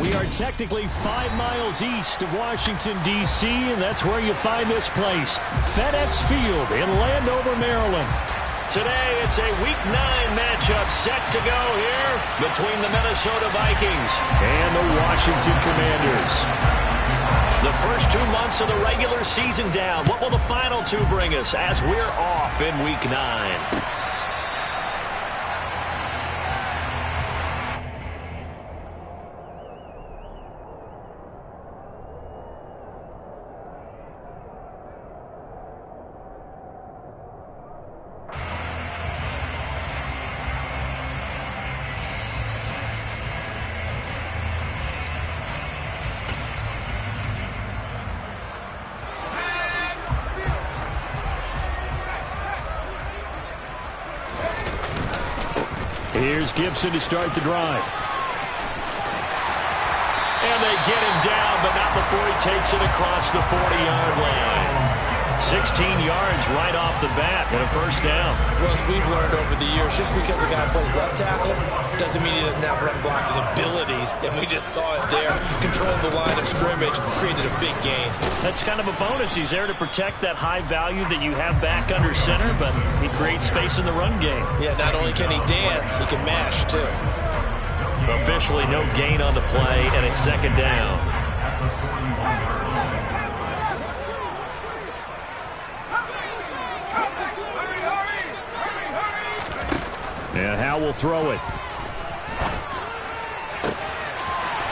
We are technically 5 miles east of Washington, D.C., and that's where you find this place, FedEx Field in Landover, Maryland. Today, it's a Week 9 matchup set to go here between the Minnesota Vikings and the Washington Commanders. The first 2 months of the regular season down. What will the final 2 bring us as we're off in Week 9? Here's Gibson to start the drive. And they get him down, but not before he takes it across the 40-yard line. 16 yards right off the bat and a first down. Well, as we've learned over the years, just because a guy plays left tackle doesn't mean he doesn't have run blocking abilities. And we just saw it there. Controlled the line of scrimmage, created a big gain. That's kind of a bonus. He's there to protect that high value that you have back under center, but he creates space in the run game. Yeah, not only can he dance, he can mash, too. Officially no gain on the play, and it's second down. And Howe will throw it.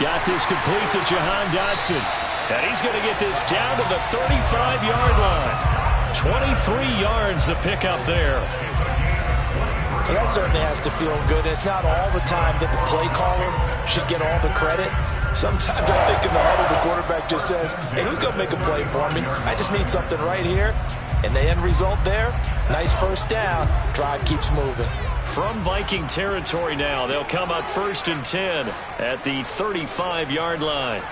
Got this complete to Jahan Dotson. And he's going to get this down to the 35-yard line. 23 yards the pickup there. Well, that certainly has to feel good. It's not all the time that the play caller should get all the credit. Sometimes I think in the huddle the quarterback just says, hey, who's going to make a play for me? I just need something right here. And the end result there, nice first down. Drive keeps moving. From Viking territory now, they'll come up 1st and 10 at the 35-yard line.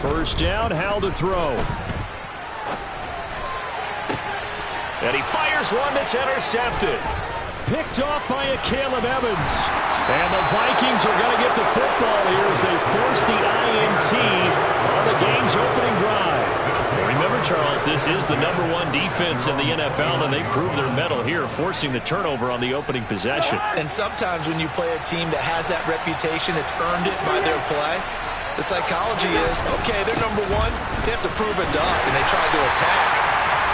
First down, Howe to throw. And he fires one that's intercepted. Picked off by a Caleb Evans. And the Vikings are going to get the football here as they force the INT on the game's opening drive. Remember, Charles, this is the #1 defense in the NFL, and they prove their mettle here, forcing the turnover on the opening possession. And sometimes when you play a team that has that reputation, it's earned it by their play. The psychology is, okay, they're #1. They have to prove it to us, and they tried to attack.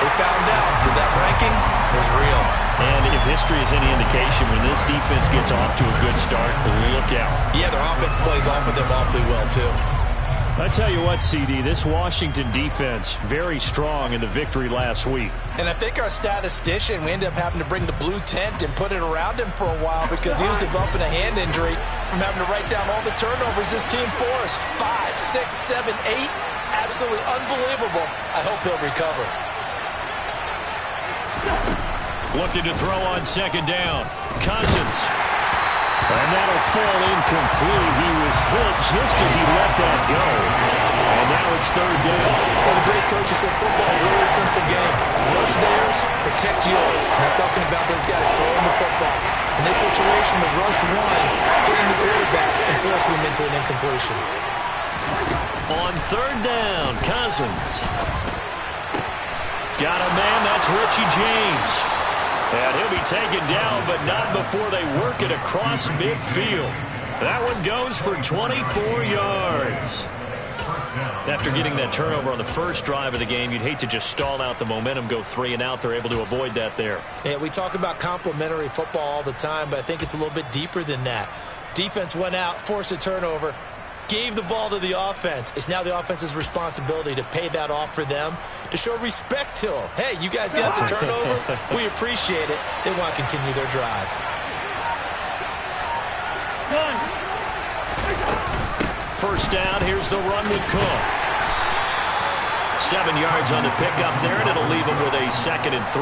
They found out that that ranking was real. And if history is any indication, when this defense gets off to a good start, look out. Yeah, their offense plays off of them awfully well, too. I tell you what, CD, this Washington defense, very strong in the victory last week. And I think our statistician, we ended up having to bring the blue tent and put it around him for a while because he was developing a hand injury from having to write down all the turnovers this team forced. 5, 6, 7, 8. Absolutely unbelievable. I hope he'll recover. Looking to throw on second down. Cousins. And that'll fall incomplete. He was hit just as he let that go. And now it's third down. Well, the great coach said football is a really simple game. Rush theirs, protect yours. And he's talking about those guys throwing the football. In this situation, the rush won, hitting the quarterback and forcing him into an incompletion. On third down, Cousins. Got a man, that's Richie James. And he'll be taken down, but not before they work it across midfield. That one goes for 24 yards. After getting that turnover on the first drive of the game, you'd hate to just stall out the momentum, go 3 and out. They're able to avoid that there. Yeah, we talk about complementary football all the time, but I think it's a little bit deeper than that. Defense went out, forced a turnover, gave the ball to the offense. It's now the offense's responsibility to pay that off for them, to show respect to them. Hey, you guys got the turnover. We appreciate it. They want to continue their drive. First down, here's the run with Cook. 7 yards on the pickup there, and it'll leave him with a 2nd and 3.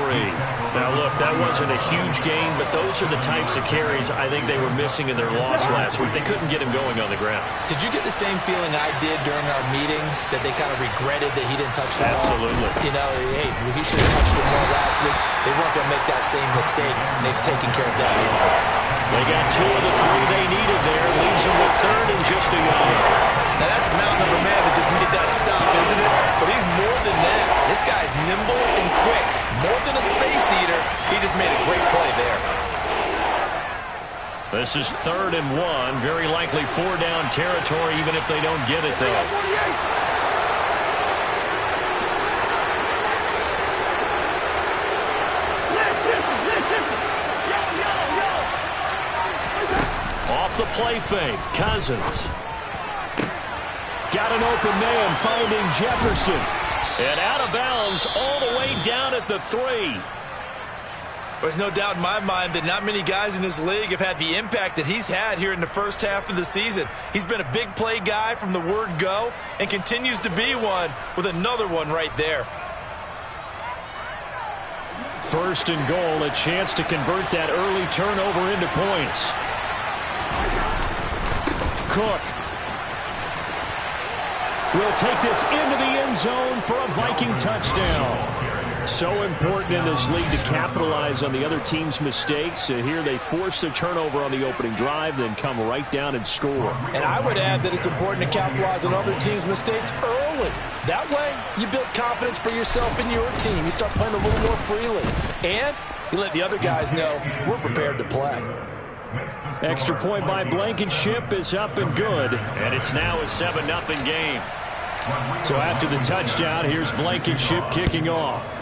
Now, look, that wasn't a huge gain, but those are the types of carries I think they were missing in their loss last week. They couldn't get him going on the ground. Did you get the same feeling I did during our meetings, that they kind of regretted that he didn't touch the ball? Absolutely. You know, hey, he should have touched it more last week. They weren't going to make that same mistake, and they've taken care of that a little bit. They got 2 of the 3 they needed there. Leaves them with 3rd and just a yard. Now, that's a mountain of a man that just made that stop, isn't it? But he's more than that. This guy's nimble and quick. More than a space eater, he just made a great play there. This is 3rd and 1. Very likely 4-down territory, even if they don't get it, though. Off the play fake, Cousins. Got an open man, finding Jefferson. And out of bounds all the way down at the 3. There's no doubt in my mind that not many guys in this league have had the impact that he's had here in the first half of the season. He's been a big play guy from the word go and continues to be one with another one right there. 1st and goal, a chance to convert that early turnover into points. Cook will take this into the end zone for a Viking touchdown. So important in this league to capitalize on the other team's mistakes. Here they force the turnover on the opening drive, then come right down and score. And I would add that it's important to capitalize on other teams' mistakes early. That way, you build confidence for yourself and your team. You start playing a little more freely. And you let the other guys know we're prepared to play. Extra point by Blankenship is up and good. And it's now a 7-0 game. So after the touchdown, here's Blankenship kicking off.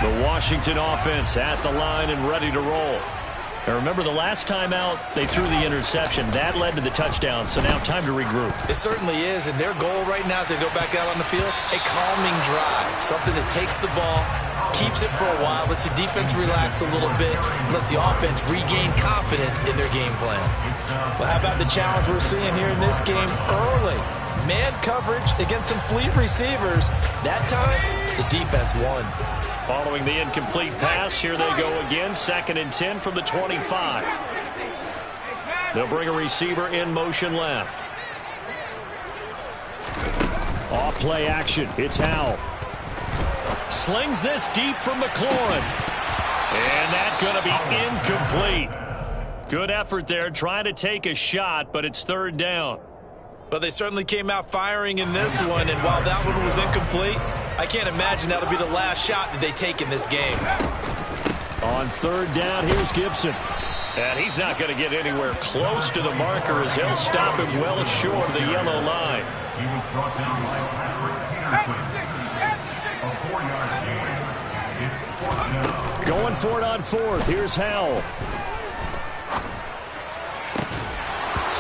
The Washington offense at the line and ready to roll. Now remember, the last time out, they threw the interception. That led to the touchdown, so now time to regroup. It certainly is, and their goal right now as they go back out on the field, a calming drive, something that takes the ball, keeps it for a while, lets the defense relax a little bit, lets the offense regain confidence in their game plan. Well, how about the challenge we're seeing here in this game early? Man coverage against some fleet receivers. That time, the defense won. Following the incomplete pass, here they go again. 2nd and 10 from the 25. They'll bring a receiver in motion left. Off play action. It's Howell. Slings this deep from McLaurin. And that's going to be incomplete. Good effort there, trying to take a shot, but it's 3rd down. But they certainly came out firing in this one, and while that one was incomplete, I can't imagine that'll be the last shot that they take in this game. On 3rd down, here's Gibson. And he's not going to get anywhere close to the marker as they'll stop him well short of the yellow line. Going for it on 4th. Here's Howell.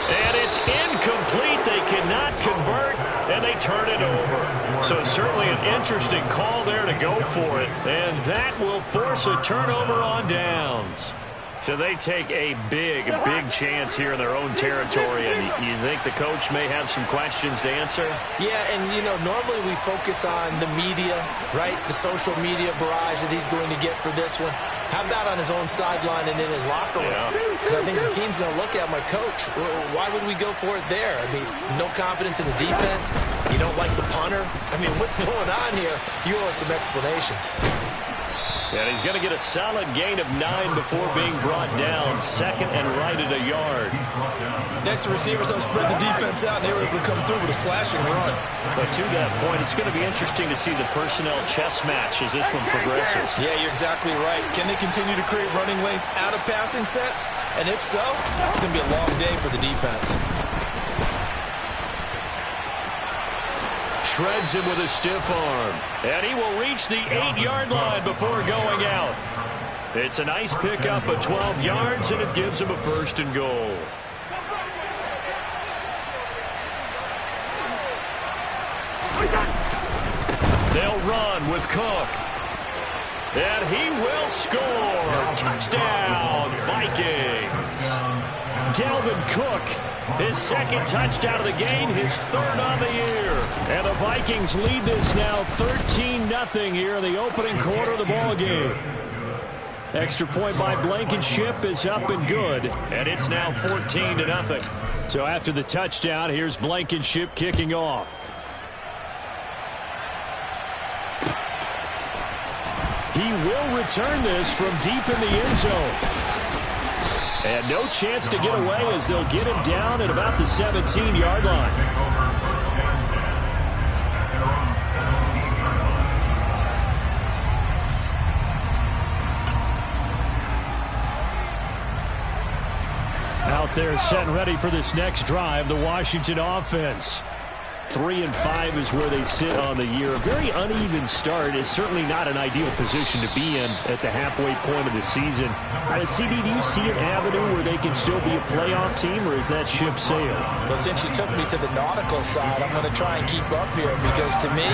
And it's incomplete. They cannot convert, and they turn it over. So certainly an interesting call there to go for it. And that will force a turnover on downs. So they take a big chance here in their own territory. And you think the coach may have some questions to answer? Yeah, and, you know, normally we focus on the media, right? The social media barrage that he's going to get for this one. How about on his own sideline and in his locker room? Because I think the team's going to look at my coach. Why would we go for it there? I mean, no confidence in the defense. You don't like the punter. I mean, what's going on here? You owe us some explanations. And he's going to get a solid gain of 9 before being brought down. 2nd and right at a yard. Next, the receivers have spread the defense out, and they were able to come through with a slashing run. But to that point, it's going to be interesting to see the personnel chess match as this one progresses. Yeah, you're exactly right. Can they continue to create running lanes out of passing sets? And if so, it's going to be a long day for the defense. shreds him with a stiff arm. And he will reach the 8-yard line before going out. It's a nice pickup of 12 yards, and it gives him a 1st and goal. They'll run with Cook. And he will score. Touchdown, Vikings. Dalvin Cook, his 2nd touchdown of the game, his 3rd on the year. And the Vikings lead this now 13-0 here in the opening quarter of the ball game. Extra point by Blankenship is up and good, and it's now 14-0. So after the touchdown, here's Blankenship kicking off. He will return this from deep in the end zone. And no chance to get away as they'll get him down at about the 17-yard line. Out there set and ready for this next drive, the Washington offense. 3-5 is where they sit on the year. A very uneven start is certainly not an ideal position to be in at the halfway point of the season. CD, do you see an avenue where they can still be a playoff team, or is that ship sailed? Well, since you took me to the nautical side, I'm going to try and keep up here because, to me,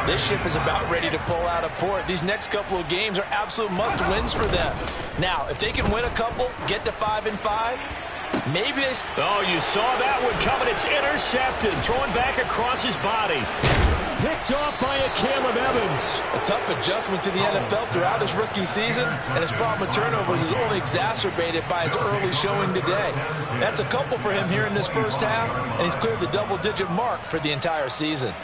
this ship is about ready to pull out of port. These next couple of games are absolute must-wins for them. Now, if they can win a couple, get to 5-5, maybe they... Oh, you saw that one coming. It's intercepted. Throwing back across his body. Picked off by a Caleb Evans. A tough adjustment to the NFL throughout his rookie season, and his problem with turnovers is only exacerbated by his early showing today. That's a couple for him here in this first half, and he's cleared the double-digit mark for the entire season.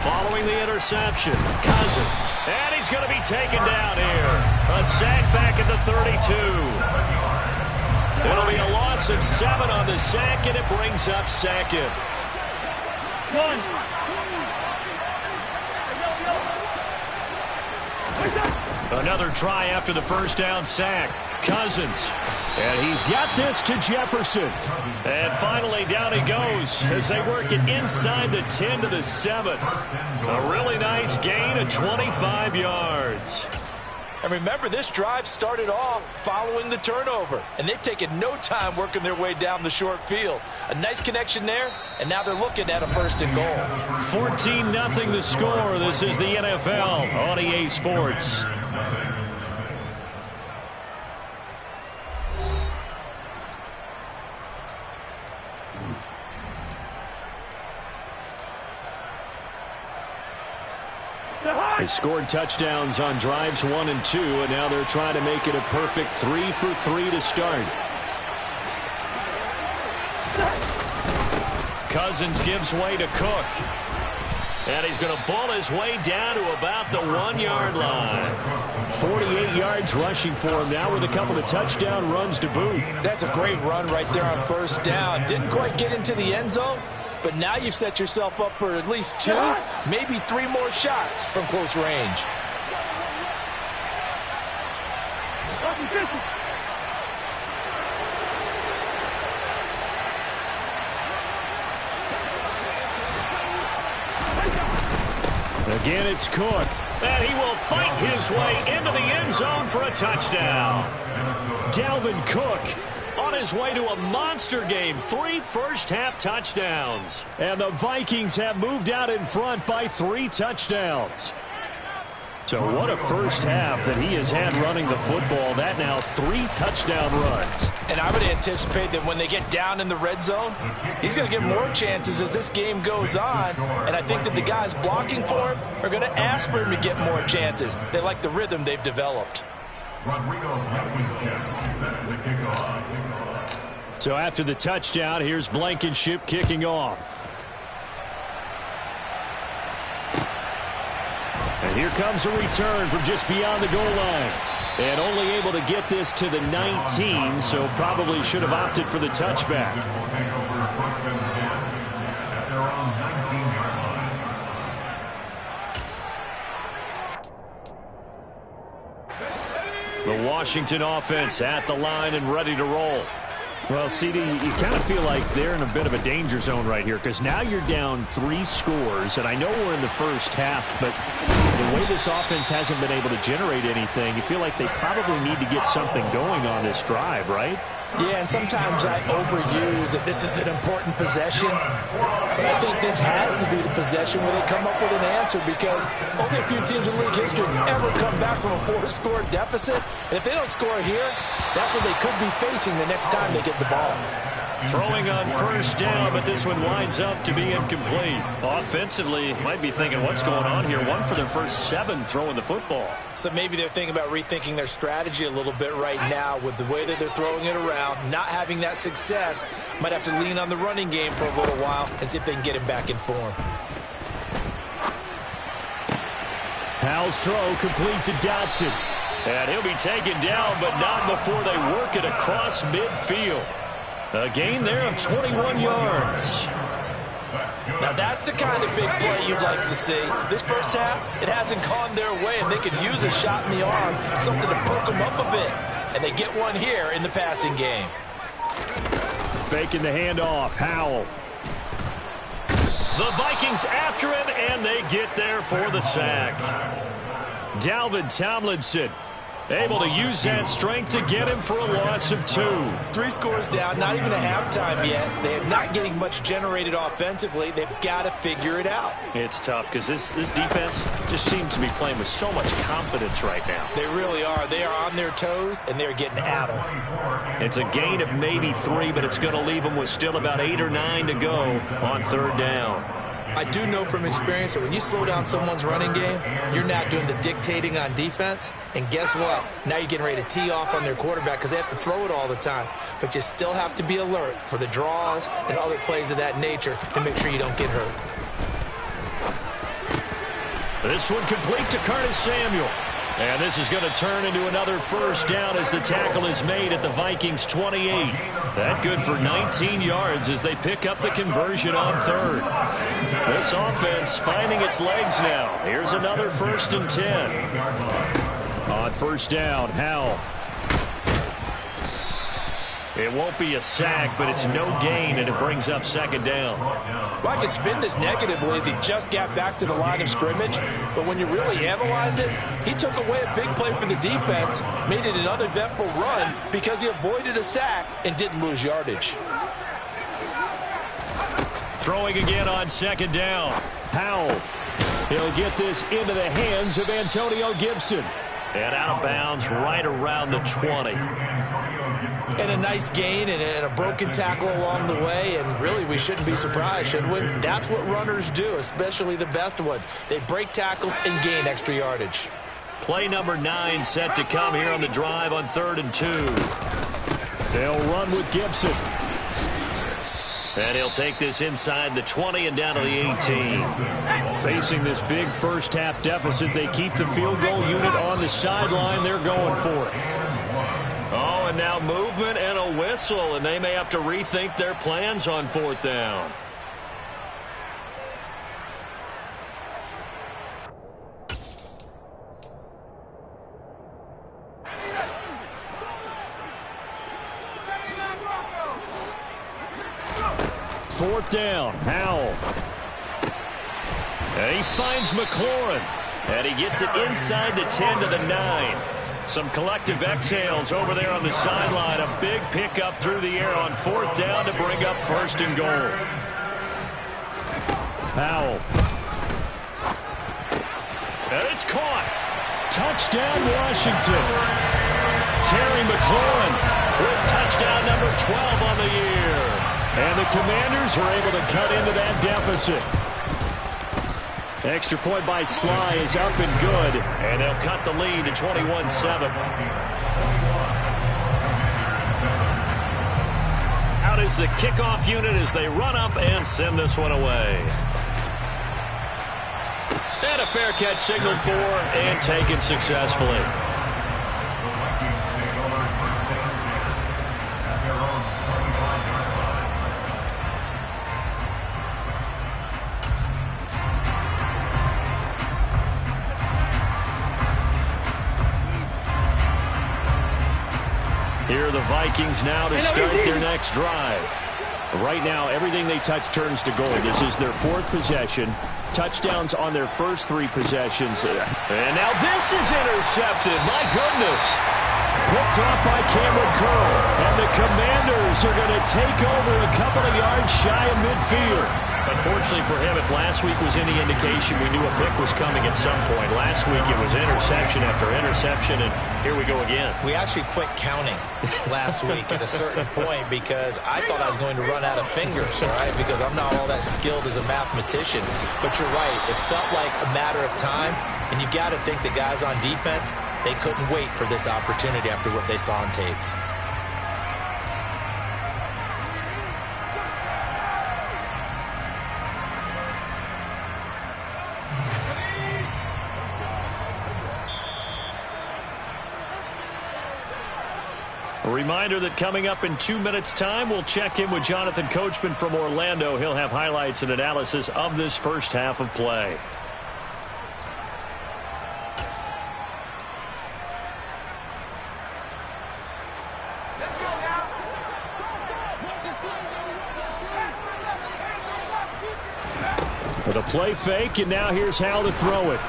Following the interception, Cousins. And he's going to be taken down here. A sack back at the 32. It'll be a loss of 7 on the sack, and it brings up 2nd. Another try after the first down sack. Cousins. And he's got this to Jefferson. And finally down he goes as they work it inside the 10 to the 7. A really nice gain of 25 yards. And remember, this drive started off following the turnover, and they've taken no time working their way down the short field. A nice connection there, and now they're looking at a 1st and goal. 14-0 the score. This is the NFL on EA Sports. They scored touchdowns on drives 1 and 2, and now they're trying to make it a perfect 3 for 3 to start. Cousins gives way to Cook. And he's going to bull his way down to about the 1-yard line. 48 yards rushing for him now with a couple of touchdown runs to boot. That's a great run right there on 1st down. Didn't quite get into the end zone, but now you've set yourself up for at least 2, maybe 3 more shots from close range. Again, it's Cook. And he will fight his way into the end zone for a touchdown. Dalvin Cook on his way to a monster game. 3 first-half touchdowns. And the Vikings have moved out in front by 3 touchdowns. So what a first half that he has had running the football. That now 3 touchdown runs. And I would anticipate that when they get down in the red zone, he's going to get more chances as this game goes on. And I think that the guys blocking for him are going to ask for him to get more chances. They like the rhythm they've developed. So after the touchdown, here's Blankenship kicking off. And here comes a return from just beyond the goal line. And only able to get this to the 19, so probably should have opted for the touchback. The Washington offense at the line and ready to roll. Well, CD, you kind of feel like they're in a bit of a danger zone right here because now you're down 3 scores, and I know we're in the first half, but the way this offense hasn't been able to generate anything, you feel like they probably need to get something going on this drive, right? Yeah, and sometimes I overuse that this is an important possession, but I think this has to be the possession where they come up with an answer because only a few teams in league history ever come back from a 4-score deficit. And if they don't score here, that's what they could be facing the next time they get the ball. Throwing on first down, but this one winds up to be incomplete. Offensively, might be thinking, what's going on here? 1 for their first 7 throwing the football. So maybe they're thinking about rethinking their strategy a little bit right now with the way that they're throwing it around, not having that success. Might have to lean on the running game for a little while and see if they can get him back in form. Howell's throw complete to Dotson. And he'll be taken down, but not before they work it across midfield. A gain there of 21 yards. Now that's the kind of big play you'd like to see. This first half, it hasn't gone their way, and they could use a shot in the arm, something to perk them up a bit. And they get one here in the passing game. Faking the handoff, Howell. The Vikings after him, and they get there for the sack. Dalvin Tomlinson able to use that strength to get him for a loss of 2. 3 scores down, not even a halftime yet. They are not getting much generated offensively. They've got to figure it out. It's tough because this defense just seems to be playing with so much confidence right now. They really are. They are on their toes, and they're getting at them. It's a gain of maybe 3, but it's going to leave them with still about 8 or 9 to go on 3rd down. I do know from experience that when you slow down someone's running game, you're not doing the dictating on defense. And guess what? Now you're getting ready to tee off on their quarterback because they have to throw it all the time. But you still have to be alert for the draws and other plays of that nature to make sure you don't get hurt. This one complete to Curtis Samuel. And this is going to turn into another first down as the tackle is made at the Vikings 28. That good for 19 yards as they pick up the conversion on 3rd. This offense finding its legs now. Here's another 1st and 10. On first down, Howell. It won't be a sack, but it's no gain, and it brings up 2nd down. Well, I can spin this negatively as he just got back to the line of scrimmage. But when you really analyze it, he took away a big play for the defense, made it an uneventful run because he avoided a sack and didn't lose yardage. Throwing again on 2nd down. Howell. He'll get this into the hands of Antonio Gibson. And out of bounds right around the 20. And a nice gain and a broken tackle along the way, and really we shouldn't be surprised, should we? That's what runners do, especially the best ones. They break tackles and gain extra yardage. Play number 9 set to come here on the drive on 3rd and 2. They'll run with Gibson. And he'll take this inside the 20 and down to the 18. Facing this big first half deficit, they keep the field goal unit on the sideline. They're going for it. Oh, and now movement and a whistle, and they may have to rethink their plans on 4th down. Fourth down, Howell. And he finds McLaurin. And he gets it inside the 10 to the 9. Some collective exhales over there on the sideline. A big pickup through the air on 4th down to bring up 1st and goal. Howell. And it's caught. Touchdown, Washington. Terry McLaurin with touchdown number 12 on the year. And the Commanders are able to cut into that deficit. Extra point by Sly is up and good. And they'll cut the lead to 21-7. Out is the kickoff unit as they run up and send this one away. And a fair catch signaled for and taken successfully. Here are the Vikings now to start their next drive. Right now, everything they touch turns to gold. This is their 4th possession. Touchdowns on their first 3 possessions. And now this is intercepted. My goodness. Picked off by Cameron Curl. And the Commanders are going to take over a couple of yards shy of midfield. Unfortunately for him, if last week was any indication, we knew a pick was coming at some point. Last week it was interception after interception, and here we go again. We actually quit counting last week at a certain point because I thought I was going to run out of fingers, all right, because I'm not all that skilled as a mathematician. But you're right. It felt like a matter of time, and you got to think the guys on defense, they couldn't wait for this opportunity after what they saw on tape. A reminder that coming up in 2 minutes' time, we'll check in with Jonathan Coachman from Orlando. He'll have highlights and analysis of this first half of play. With a play fake, and now here's how to throw it.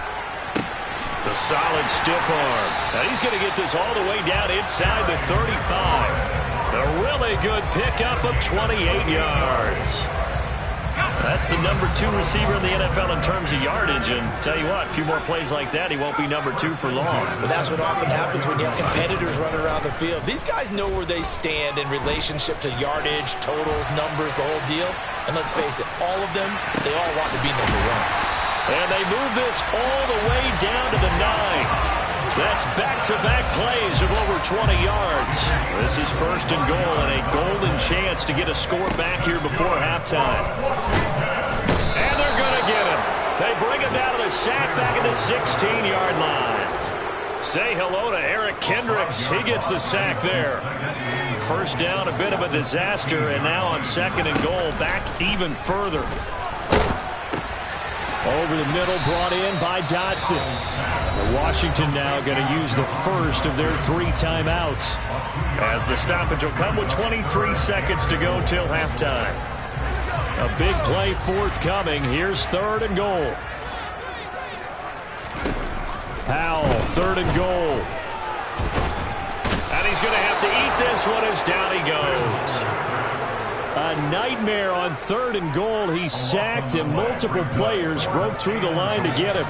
The solid stiff arm. Now he's going to get this all the way down inside the 35. A really good pickup of 28 yards. That's the number 2 receiver in the NFL in terms of yardage. And tell you what, a few more plays like that, he won't be number 2 for long. But that's what often happens when you have competitors running around the field. These guys know where they stand in relationship to yardage, totals, numbers, the whole deal. And let's face it, all of them, they all want to be number 1. And they move this all the way down to the 9. That's back-to-back plays of over 20 yards. This is 1st and goal and a golden chance to get a score back here before halftime. And they're going to get him. They bring him down to the sack back at the 16-yard line. Say hello to Eric Kendricks. He gets the sack there. First down, a bit of a disaster, and now on 2nd and goal, back even further. Over the middle, brought in by Dotson. Washington now going to use the first of their 3 timeouts, as the stoppage will come with 23 seconds to go till halftime. A big play forthcoming. Here's 3rd and goal. Powell, 3rd and goal. And he's going to have to eat this one as down he goes. A nightmare on 3rd and goal. He sacked, and multiple players broke through the line to get him.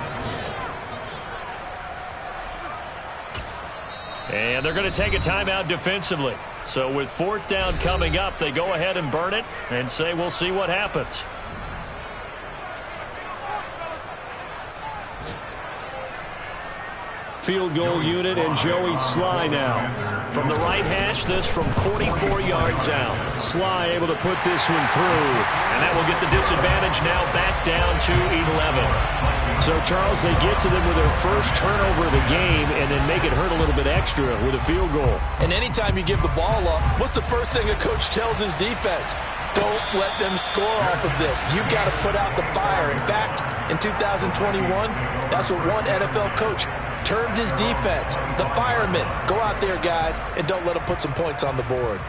And they're going to take a timeout defensively. So with 4th down coming up, they go ahead and burn it and say we'll see what happens. Field goal unit and Joey Sly now. From the right hash, this from 44 yards out. Sly able to put this one through. And that will get the disadvantage now back down to 11. So, Charles, they get to them with their first turnover of the game and then make it hurt a little bit extra with a field goal. And anytime you give the ball up, what's the first thing a coach tells his defense? Don't let them score off of this. You've got to put out the fire. In fact, in 2021, that's what one NFL coach termed his defense, the firemen. Go out there, guys, and don't let them put some points on the board.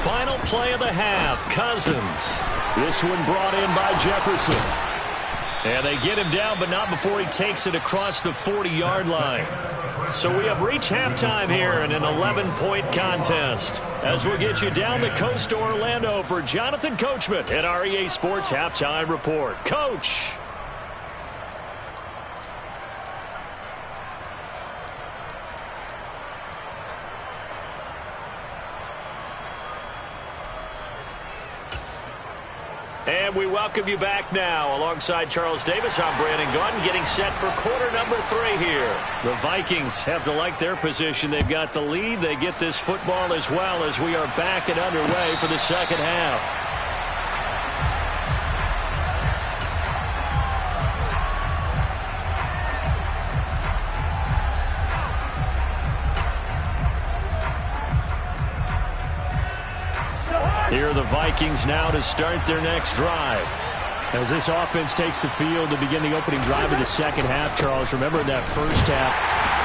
Final play of the half, Cousins. This one brought in by Jefferson. And they get him down, but not before he takes it across the 40-yard line. So we have reached halftime here in an 11-point contest. As we'll get you down the coast to Orlando for Jonathan Coachman at our EA Sports Halftime Report. Coach! And we welcome you back now. Alongside Charles Davis, I'm Brandon Gaudin, getting set for quarter number 3 here. The Vikings have to like their position. They've got the lead. They get this football as well as we are back and underway for the second half. are the Vikings now to start their next drive. As this offense takes the field to begin the opening drive of the second half, Charles, remember in that first half,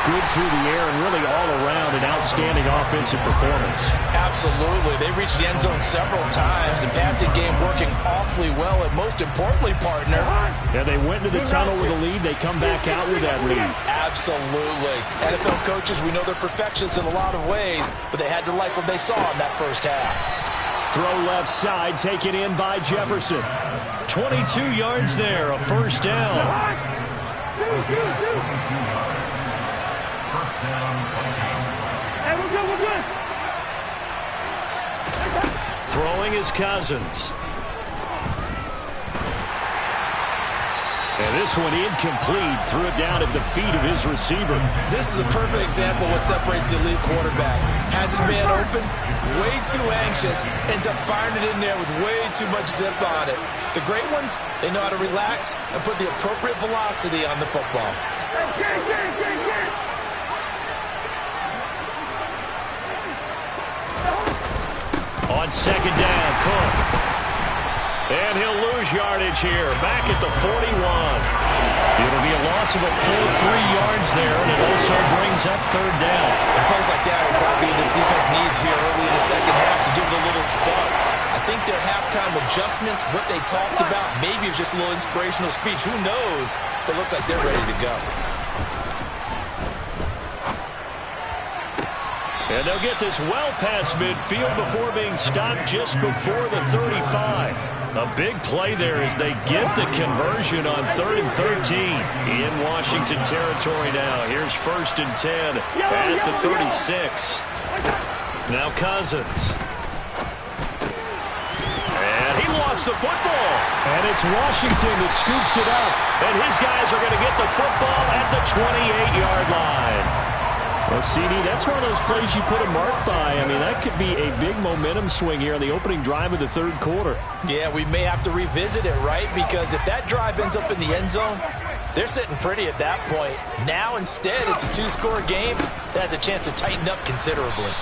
good through the air and really all around an outstanding offensive performance. Absolutely. They reached the end zone several times. The passing game working awfully well, and most importantly, partner. Yeah, they went into the tunnel with a lead. They come back out with that lead. Absolutely. NFL coaches, we know they're perfectionists in a lot of ways, but they had to like what they saw in that first half. Throw left side, taken in by Jefferson. 22 yards there, a first down. Throwing is Cousins. And this one incomplete. Threw it down at the feet of his receiver. This is a perfect example of what separates the elite quarterbacks. Has his man open, way too anxious, ends up firing it in there with way too much zip on it. The great ones, they know how to relax and put the appropriate velocity on the football. On second down, Cook. And he'll lose yardage here, back at the 41. It'll be a loss of a full 3 yards there, and it also brings up third down. And plays like that are exactly what this defense needs here early in the second half to give it a little spark. I think their halftime adjustments, what they talked about, maybe it's just a little inspirational speech. Who knows? But it looks like they're ready to go. And they'll get this well past midfield before being stopped just before the 35. A big play there as they get the conversion on 3rd and 13 in Washington territory now. Here's 1st and 10 at the 36. Now Cousins. And he lost the football. And it's Washington that scoops it up. And his guys are going to get the football at the 28-yard line. Well, CD, that's one of those plays you put a mark by. I mean, that could be a big momentum swing here on the opening drive of the third quarter. Yeah, we may have to revisit it, right? Because if that drive ends up in the end zone, they're sitting pretty at that point. Now, instead, it's a 2-score game. That has a chance to tighten up considerably.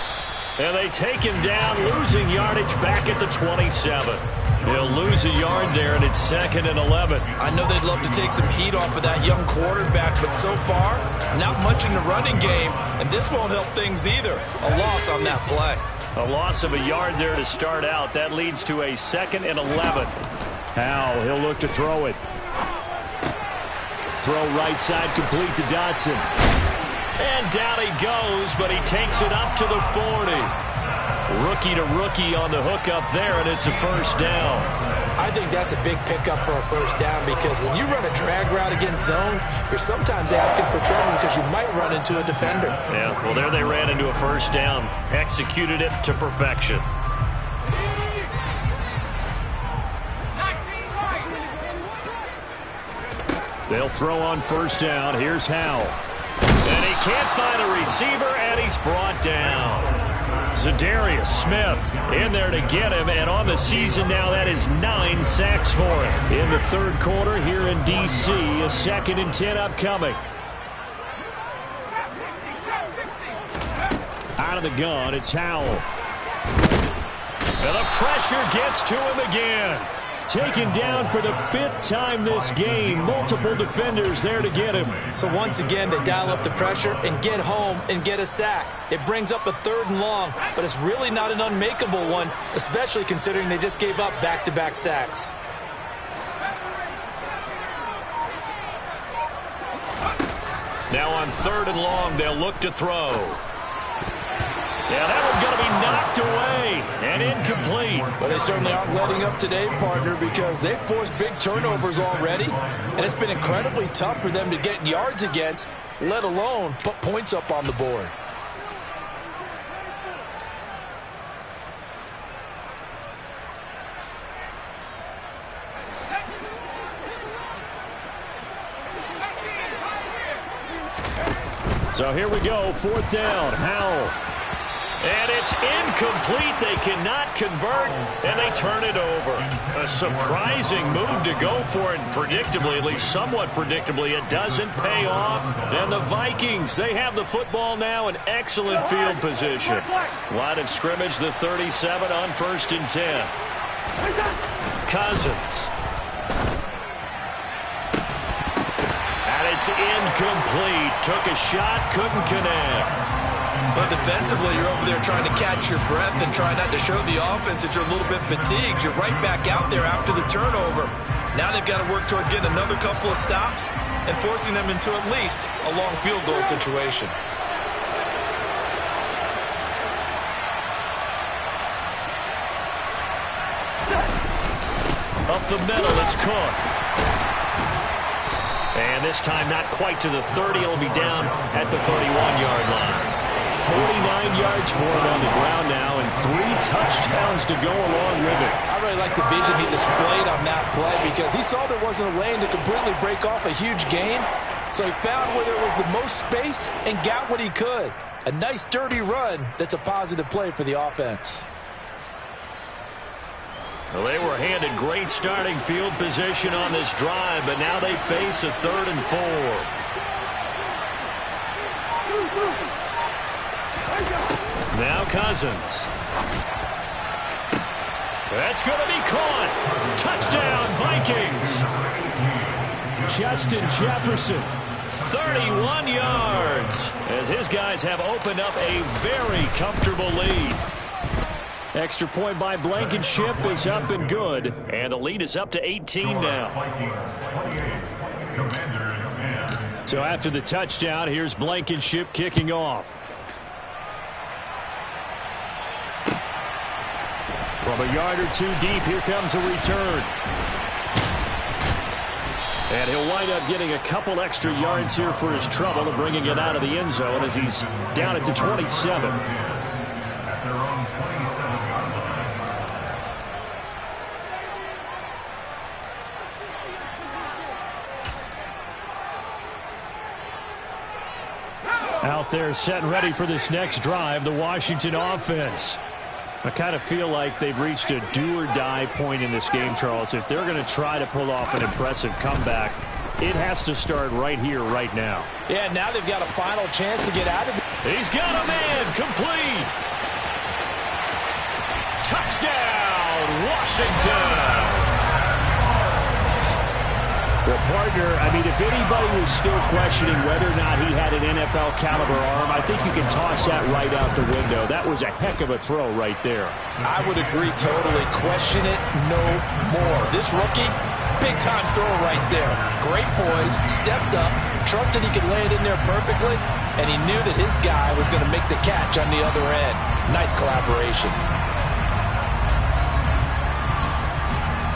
And they take him down, losing yardage back at the 27. They'll lose a yard there, and it's 2nd and 11. I know they'd love to take some heat off of that young quarterback, but so far, not much in the running game, and this won't help things either. A loss on that play. A loss of a yard there to start out. That leads to a 2nd and 11. Howell, he'll look to throw it. Throw right side complete to Dotson. And down he goes, but he takes it up to the 40. Rookie to rookie on the hook up there, and it's a first down. I think that's a big pickup for a first down because when you run a drag route against zone, you're sometimes asking for trouble because you might run into a defender. Yeah, well, there they ran into a first down. Executed it to perfection. They'll throw on first down. Here's Howell. And he can't find a receiver, and he's brought down. Za'Darius Smith in there to get him, and on the season now, that is 9 sacks for him. In the third quarter here in D.C., a 2nd and 10 upcoming. Out of the gun, it's Howell. And the pressure gets to him again. Taken down for the 5th time this game. Multiple defenders there to get him. So once again, they dial up the pressure and get home and get a sack. It brings up a 3rd and long, but it's really not an unmakeable one, especially considering they just gave up back-to-back sacks. Now on 3rd and long, they'll look to throw. Yeah, that one's going to be knocked away and incomplete. But they certainly aren't letting up today, partner, because they've forced big turnovers already, and it's been incredibly tough for them to get yards against, let alone put points up on the board. So here we go, 4th down. Howell. And it's incomplete. They cannot convert, and they turn it over. A surprising move to go for it. Predictably, at least somewhat predictably, it doesn't pay off. And the Vikings, they have the football now in excellent field position. Line of scrimmage, the 37 on 1st and 10. Cousins. And it's incomplete. Took a shot, couldn't connect. But defensively, you're over there trying to catch your breath and try not to show the offense that you're a little bit fatigued. You're right back out there after the turnover. Now they've got to work towards getting another couple of stops and forcing them into at least a long field goal situation. Up the middle, it's Cook. And this time not quite to the 30. It'll be down at the 31-yard line. 49 yards for him on the ground now, and 3 touchdowns to go along with it. I really like the vision he displayed on that play because he saw there wasn't a lane to completely break off a huge gain. So he found where there was the most space and got what he could. A nice, dirty run that's a positive play for the offense. Well, they were handed great starting field position on this drive, but now they face a 3rd and 4. Now Cousins. That's going to be caught. Touchdown, Vikings. Justin Jefferson, 31 yards, as his guys have opened up a very comfortable lead. Extra point by Blankenship is up and good, and the lead is up to 18 now. So after the touchdown, here's Blankenship kicking off. From a yard or 2 deep, here comes a return. And he'll wind up getting a couple extra yards here for his trouble and bringing it out of the end zone as he's down at the 27. Out there set and ready for this next drive, the Washington offense. I kind of feel like they've reached a do-or-die point in this game, Charles. If they're going to try to pull off an impressive comeback, it has to start right here, right now. Yeah, now they've got a final chance to get out of it. He's got a man, complete. Touchdown, Washington. Well, partner, I mean, if anybody was still questioning whether or not he had an NFL caliber arm, I think you can toss that right out the window. That was a heck of a throw right there. I would agree totally. Question it no more. This rookie, big-time throw right there. Great poise, stepped up, trusted he could lay it in there perfectly, and he knew that his guy was going to make the catch on the other end. Nice collaboration.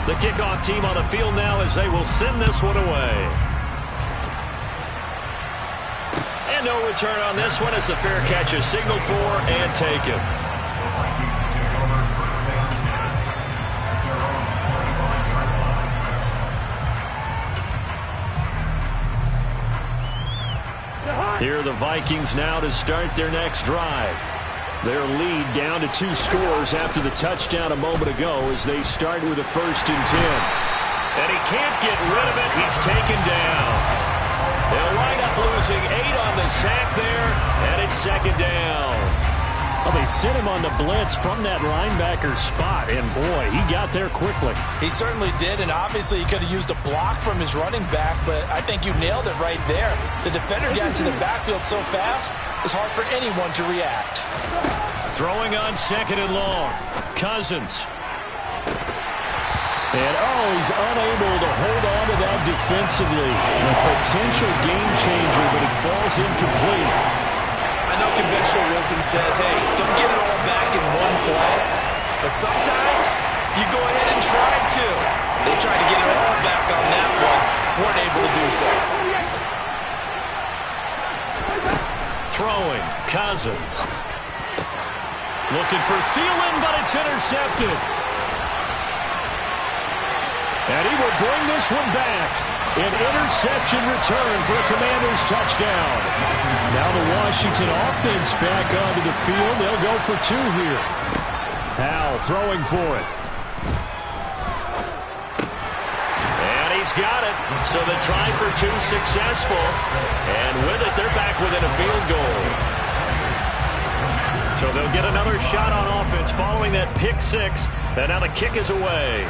The kickoff team on the field now as they will send this one away. And no return on this one as the fair catch is signaled for and taken. Here are the Vikings now to start their next drive. Their lead down to 2 scores after the touchdown a moment ago as they start with a 1st and 10. And he can't get rid of it. He's taken down. They'll wind up losing 8 on the sack there, and it's 2nd down. Well, they sent him on the blitz from that linebacker spot, and boy, he got there quickly. He certainly did, and obviously he could have used a block from his running back, but I think you nailed it right there. The defender got into the backfield so fast, it's hard for anyone to react. Throwing on 2nd and long. Cousins. And, he's unable to hold on to that defensively. A potential game changer, but it falls incomplete. I know conventional wisdom says, hey, don't get it all back in one play. But sometimes you go ahead and try to. They tried to get it all back on that one. Weren't able to do so. Throwing, Cousins. Looking for Thielen, but it's intercepted. And he will bring this one back. An interception return for a Commanders touchdown. Now the Washington offense back onto the field. They'll go for 2 here. Howell throwing for it. And he's got it. So the try for 2 successful. And with it, they're back within a field goal. So they'll get another shot on offense following that pick 6. And now the kick is away.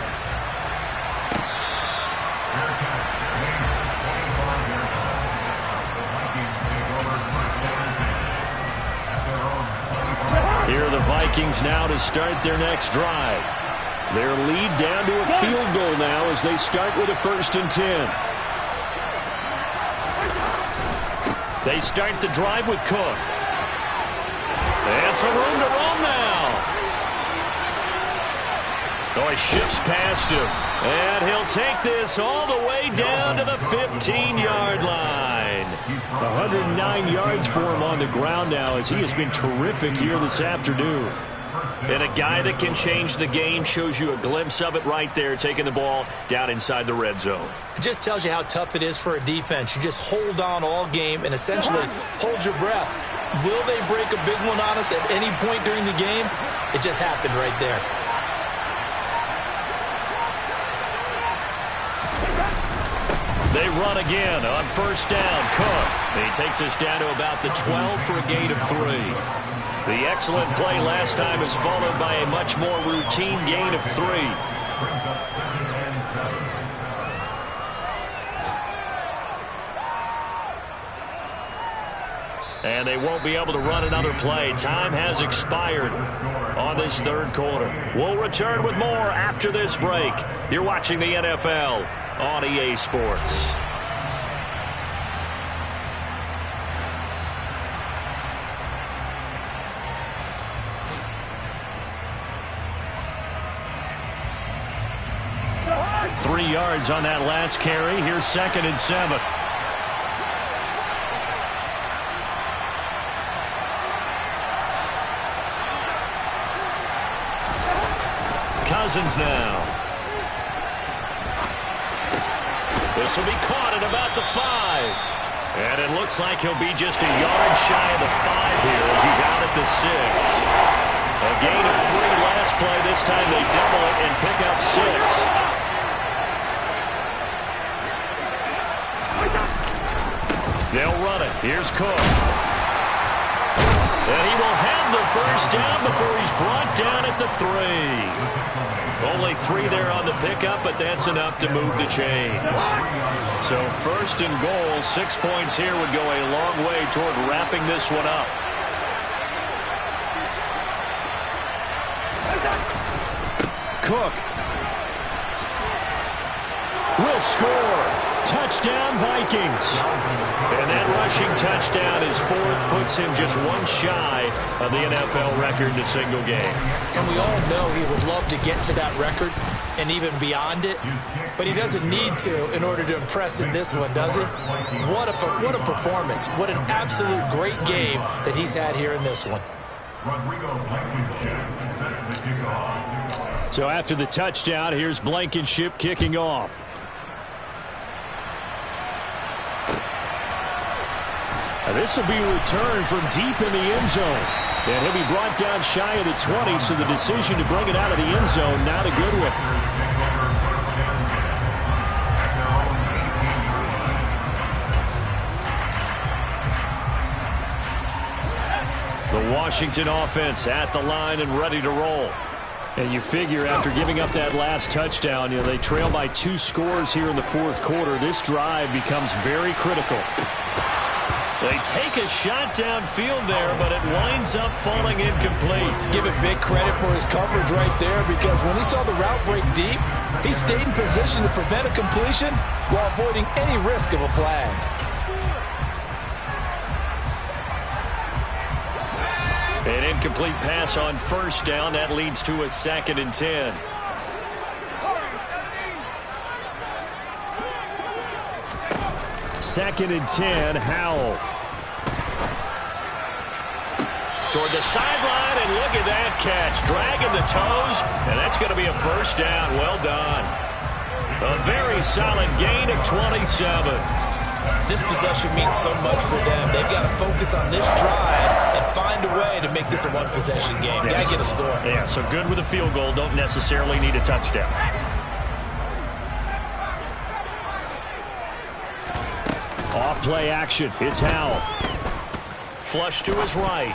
Here are the Vikings now to start their next drive. Their lead down to a field goal now as they start with a 1st and 10. They start the drive with Cook. And some room to roam now. Oh, he shifts past him. And he'll take this all the way down to the 15-yard line. 109 yards for him on the ground now as he has been terrific here this afternoon. And a guy that can change the game, shows you a glimpse of it right there, taking the ball down inside the red zone. It just tells you how tough it is for a defense. You just hold on all game and essentially hold your breath. Will they break a big one on us at any point during the game? It just happened right there. They run again on 1st down. Cook. He takes us down to about the 12 for a gain of 3. The excellent play last time is followed by a much more routine gain of 3. And they won't be able to run another play. Time has expired on this 3rd quarter. We'll return with more after this break. You're watching the NFL on EA Sports. Three yards on that last carry. Here's 2nd and 7. Cousins now. This will be caught at about the 5. And it looks like he'll be just a yard shy of the 5 here as he's out at the 6. A gain of 3 last play. This time they double it and pick up 6. They'll run it. Here's Cook. And he will have the 1st down before he's brought down at the 3. Only 3 there on the pickup, but that's enough to move the chains. So 1st and goal, 6 points here would go a long way toward wrapping this one up. Cook will score. Touchdown, Vikings. And that rushing touchdown is 4th, puts him just 1 shy of the NFL record in a single game. And we all know he would love to get to that record and even beyond it, but he doesn't need to in order to impress in this one, does he? What a performance. What an absolute great game that he's had here in this one. So after the touchdown, here's Blankenship kicking off. This will be a return from deep in the end zone. And he'll be brought down shy of the 20, so the decision to bring it out of the end zone, not a good one. The Washington offense at the line and ready to roll. And you figure after giving up that last touchdown, they trail by 2 scores here in the 4th quarter. This drive becomes very critical. They take a shot downfield there, but it winds up falling incomplete. Give it big credit for his coverage right there, because when he saw the route break deep, he stayed in position to prevent a completion while avoiding any risk of a flag. An incomplete pass on 1st down. That leads to a 2nd and 10. Second and 10, Howell. Toward the sideline, and look at that catch. Dragging the toes, and that's going to be a 1st down. Well done. A very a solid gain of 27. This possession means so much for them. They've got to focus on this drive and find a way to make this a one-possession game. Yes. Got to get a score. Yeah, so good with a field goal. Don't necessarily need a touchdown. Off play action. It's Howell. Flush to his right.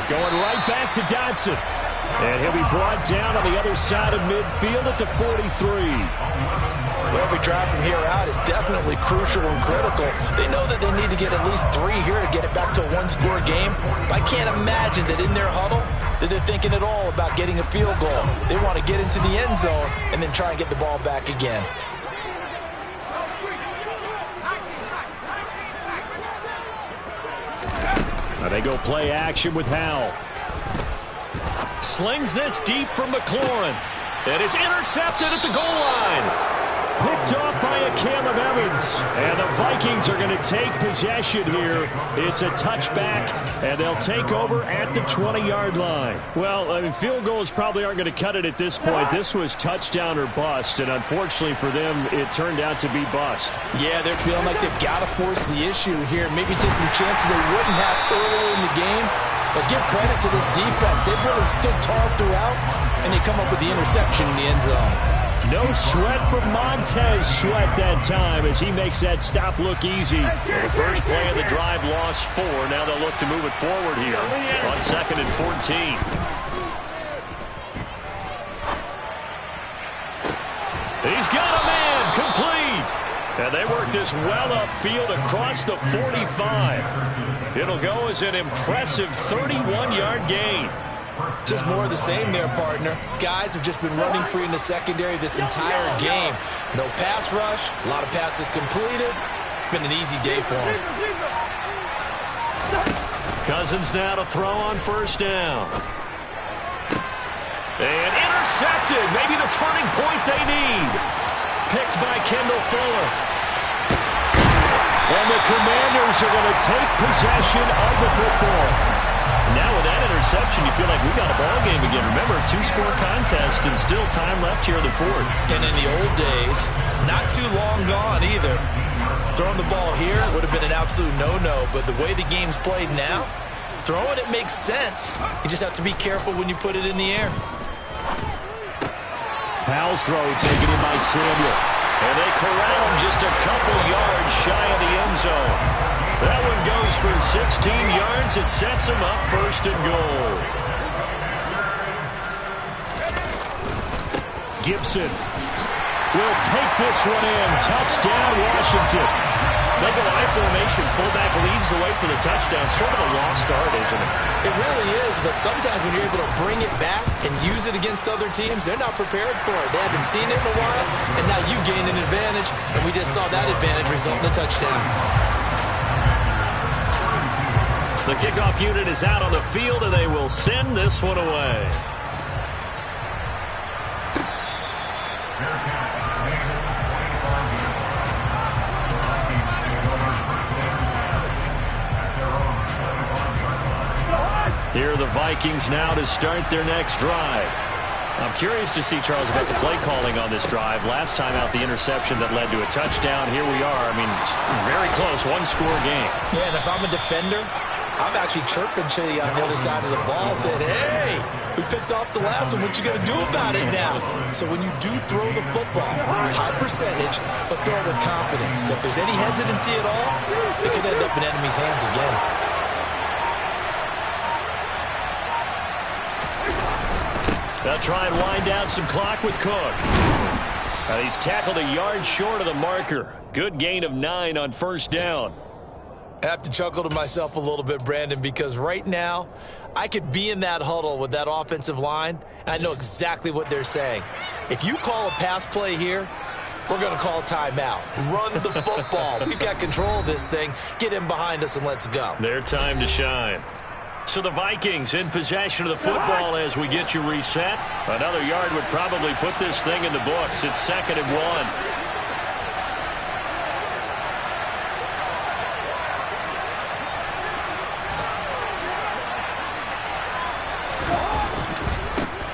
Going right back to Dodson. And he'll be brought down on the other side of midfield at the 43. Every drive from here out is definitely crucial and critical. They know that they need to get at least 3 here to get it back to a one-score game. But I can't imagine that in their huddle that they're thinking at all about getting a field goal. They want to get into the end zone and then try and get the ball back again. Now they go play action with Howell. Slings this deep from McLaurin. And it's intercepted at the goal line. Picked off by a Caleb Evans. And the Vikings are going to take possession here. It's a touchback, and they'll take over at the 20-yard line. Well, I mean, field goals probably aren't going to cut it at this point. This was touchdown or bust, and unfortunately for them, it turned out to be bust. Yeah, they're feeling like they've got to force the issue here. Maybe take some chances they wouldn't have earlier in the game. But give credit to this defense. They've really stood tall throughout, and they come up with the interception in the end zone. No sweat from Montez Sweat that time as he makes that stop look easy. Well, the first play of the drive lost 4. Now they'll look to move it forward here on 2nd and 14. He's got a man complete. And they work this well upfield across the 45. It'll go as an impressive 31-yard gain. Just more of the same there, partner. Guys have just been running free in the secondary this entire game. No pass rush, a lot of passes completed. Been an easy day for them. Cousins now to throw on first down. And intercepted. Maybe the turning point they need. Picked by Kendall Fuller. And the Commanders are going to take possession of the football. Now with that interception, you feel like we got a ball game again. Remember, 2-score contest and still time left here in the 4th. And in the old days, not too long gone either. Throwing the ball here would have been an absolute no-no, but the way the game's played now, throwing it makes sense. You just have to be careful when you put it in the air. Howell's throw taken in by Samuel. And they corral him just a couple yards shy of the end zone. That one goes for 16 yards. It sets him up 1st and goal. Gibson will take this one in. Touchdown, Washington. They go I formation. Fullback leads the way for the touchdown. Sort of a lost art, isn't it? It really is, but sometimes when you're able to bring it back and use it against other teams, they're not prepared for it. They haven't seen it in a while, and now you gain an advantage, and we just saw that advantage result in a touchdown. The kickoff unit is out on the field, and they will send this one away. Here are the Vikings now to start their next drive. I'm curious to see, Charles, about the play calling on this drive. Last time out, the interception that led to a touchdown. Here we are. I mean, very close, 1-score game. Yeah, and if I'm a defender, I'm actually chirping to you on the other side of the ball, saying, hey, we picked off the last one. What you going to do about it now? So when you do throw the football, high percentage, but throw it with confidence. If there's any hesitancy at all, it could end up in enemy's hands again. They'll try and wind down some clock with Cook. He's tackled a yard short of the marker. Good gain of 9 on first down. I have to chuckle to myself a little bit, Brandon, because right now I could be in that huddle with that offensive line, and I know exactly what they're saying. If you call a pass play here, we're going to call timeout. Run the football. We've got control of this thing. Get in behind us and let's go. Their time to shine. So the Vikings in possession of the football as we get you reset. Another yard would probably put this thing in the books. It's 2nd and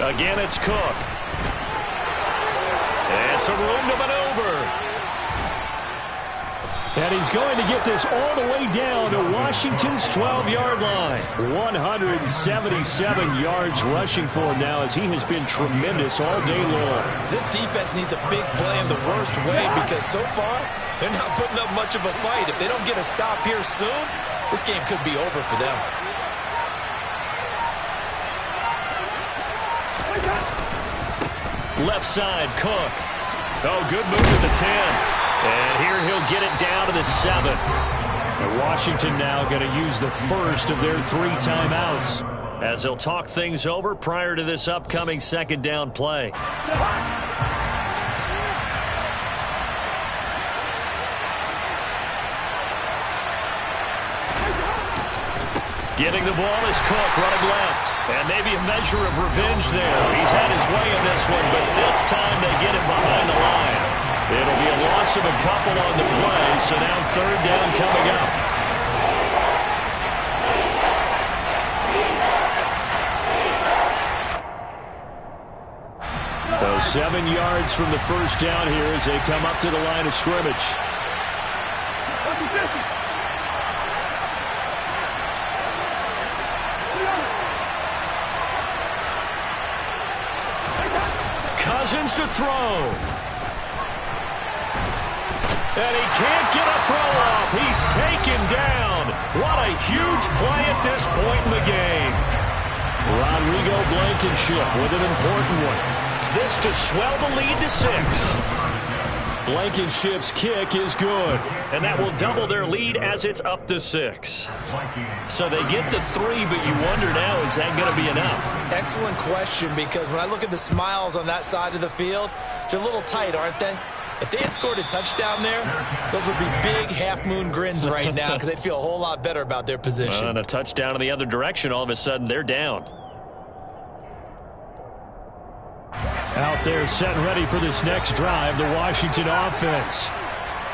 1. Again, it's Cook. And some room to maneuver. over. And he's going to get this all the way down to Washington's 12-yard line. 177 yards rushing for him now, as he has been tremendous all day long. This defense needs a big play in the worst way, because so far they're not putting up much of a fight. If they don't get a stop here soon, this game could be over for them. Left side, Cook. Oh, good move at the 10. And here he'll get it down to the 7. And Washington now going to use the first of their 3 timeouts, as they'll talk things over prior to this upcoming second down play. Getting the ball is Cook, running left. And maybe a measure of revenge there. He's had his way in this one, but this time they get him behind the line. It'll be a loss of a couple on the play, so now third down coming up. So 7 yards from the first down here as they come up to the line of scrimmage. Cousins to throw. And he can't get a throw off. He's taken down. What a huge play at this point in the game. Rodrigo Blankenship with an important one. This to swell the lead to 6. Blankenship's kick is good. And that will double their lead as it's up to 6. So they get the 3, but you wonder now, is that going to be enough? Excellent question, because when I look at the smiles on that side of the field, they're a little tight, aren't they? If they had scored a touchdown there, those would be big half-moon grins right now, because they'd feel a whole lot better about their position. And a touchdown in the other direction, all of a sudden they're down. Out there set and ready for this next drive, the Washington offense.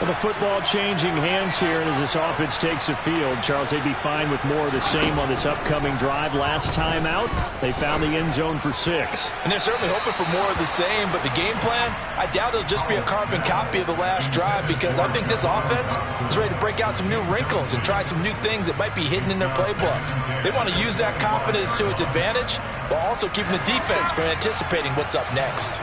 Well, the football changing hands here, and as this offense takes the field, Charles, they'd be fine with more of the same on this upcoming drive. Last time out, they found the end zone for 6. And they're certainly hoping for more of the same, but the game plan, I doubt it'll just be a carbon copy of the last drive, because I think this offense is ready to break out some new wrinkles and try some new things that might be hidden in their playbook. They want to use that confidence to its advantage, while also keeping the defense from anticipating what's up next.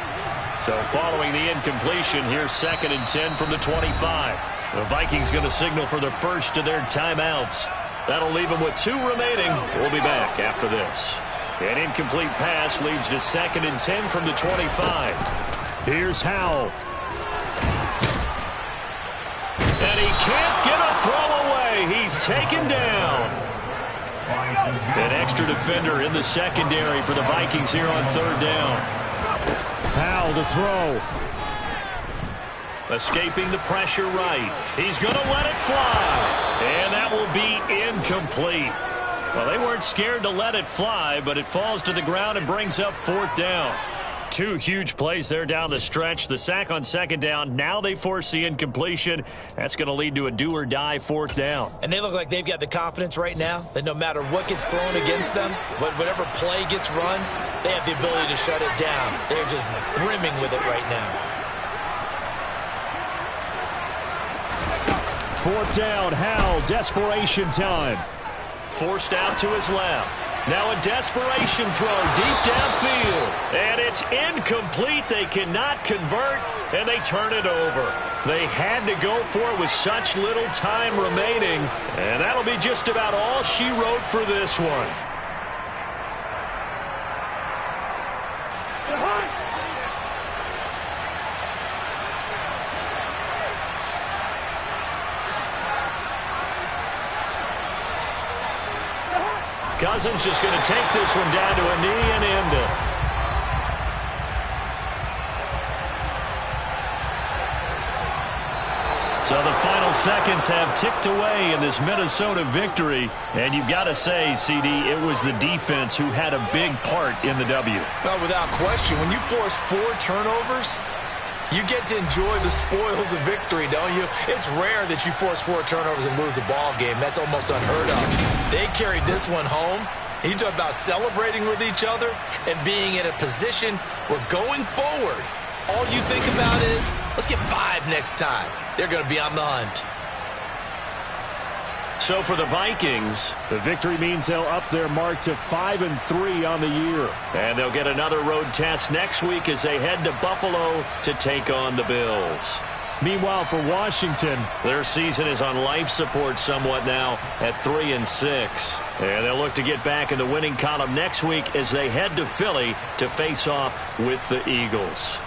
So following the incompletion, here's 2nd and 10 from the 25. The Vikings going to signal for the first of their timeouts. That'll leave them with 2 remaining. We'll be back after this. An incomplete pass leads to 2nd and 10 from the 25. Here's Howell. And he can't get a throw away. He's taken down. An extra defender in the secondary for the Vikings here on 3rd down. Howell to throw. Escaping the pressure right. He's going to let it fly. And that will be incomplete. Well, they weren't scared to let it fly, but it falls to the ground and brings up 4th down. 2 huge plays there down the stretch. The sack on 2nd down. Now they force the incompletion. That's going to lead to a do-or-die 4th down. And they look like they've got the confidence right now that no matter what gets thrown against them, whatever play gets run, they have the ability to shut it down. They're just brimming with it right now. 4th down, Howell, desperation time. Forced out to his left. Now a desperation throw deep downfield. And it's incomplete. They cannot convert, and they turn it over. They had to go for it with such little time remaining. And that'll be just about all she wrote for this one. Cousins just going to take this one down to a knee and end it. So the final seconds have ticked away in this Minnesota victory. And you've got to say, CD, it was the defense who had a big part in the W. Well, without question, when you force 4 turnovers, you get to enjoy the spoils of victory, don't you? It's rare that you force 4 turnovers and lose a ball game. That's almost unheard of. They carried this one home. You talk about celebrating with each other and being in a position where going forward, all you think about is, let's get 5 drive next time. They're going to be on the hunt. So for the Vikings, the victory means they'll up their mark to 5-3 on the year. And they'll get another road test next week as they head to Buffalo to take on the Bills. Meanwhile, for Washington, their season is on life support somewhat now at 3-6. And they'll look to get back in the winning column next week as they head to Philly to face off with the Eagles.